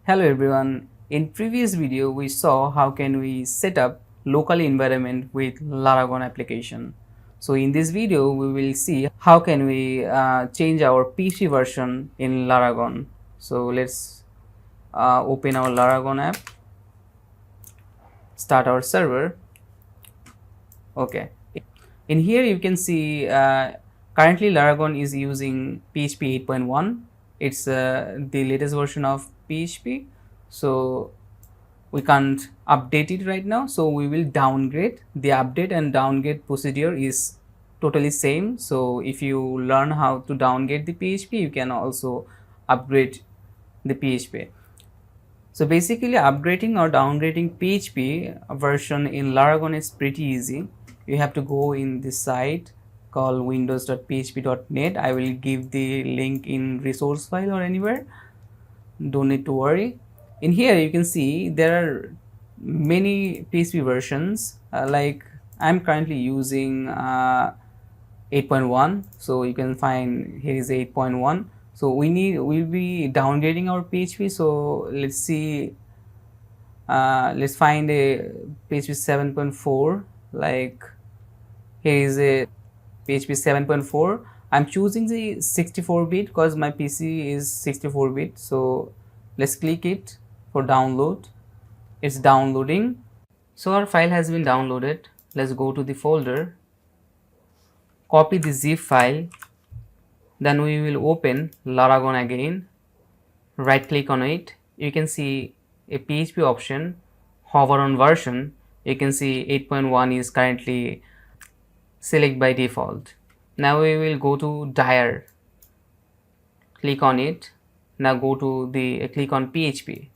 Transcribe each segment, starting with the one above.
Hello everyone. In previous video we saw how can we set up local environment with Laragon application. So in this video we will see how can we change our PC version in Laragon. So let's open our Laragon app, start our server. Okay. In here you can see currently Laragon is using PHP 8.1. It's the latest version of PHP. So we can't update it right now, so we will downgrade. The update and downgrade procedure is totally same. So if you learn how to downgrade the PHP, you can also upgrade the PHP. So basically upgrading or downgrading PHP version in Laragon is pretty easy. You have to go in this site called windows.php.net. I will give the link in resource file or anywhere, don't need to worry. In here you can see there are many PHP versions, like I'm currently using 8.1, so you can find here is 8.1. so we'll be downgrading our PHP. So let's see, let's find a PHP 7.4. like here is a PHP 7.4. I'm choosing the 64-bit because my PC is 64-bit. So let's click it for download. It's downloading. So our file has been downloaded. Let's go to the folder, copy the zip file, then we will open Laragon again, right click on it. You can see a PHP option, hover on version. You can see 8.1 is currently select by default. Now we will go to dir, click on it. Now go to the click on PHP,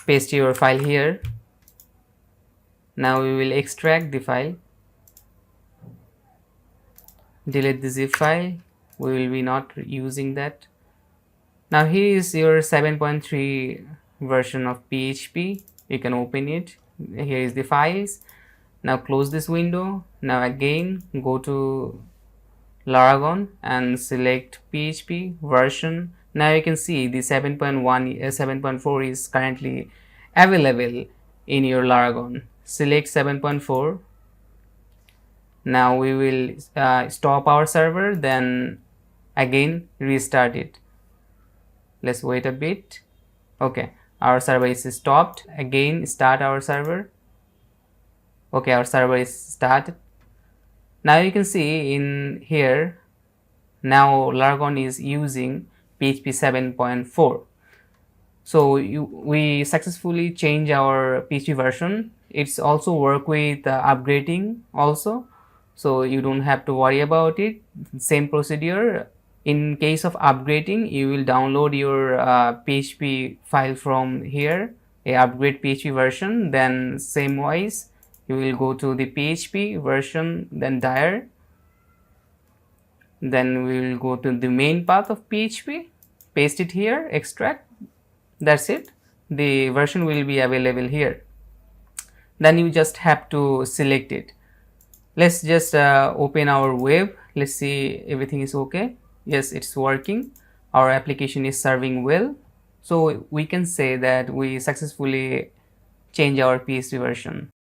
paste your file here. Now we will extract the file, delete the zip file. We will be not using that. Now here is your 7.3 version of PHP. You can open it. Here is the files. Now close this window. Now again go to Laragon and select PHP version. Now you can see the 7.1 7.4 is currently available in your Laragon. Select 7.4. Now we will stop our server, then again restart it. Let's wait a bit. Okay, our server is stopped. Again start our server. Okay, our server is started. Now you can see in here, now Laragon is using PHP 7.4. So we successfully change our PHP version. It's also work with upgrading also, so you don't have to worry about it. Same procedure. In case of upgrading, you will download your PHP file from here, a upgrade PHP version. Then same wise you will go to the PHP version, then dir, then we will go to the main path of PHP, paste it here, extract. That's it. The version will be available here. Then you just have to select it. Let's just open our web. Let's see everything is okay. Yes, it's working. Our application is serving well. So we can say that we successfully change our PHP version.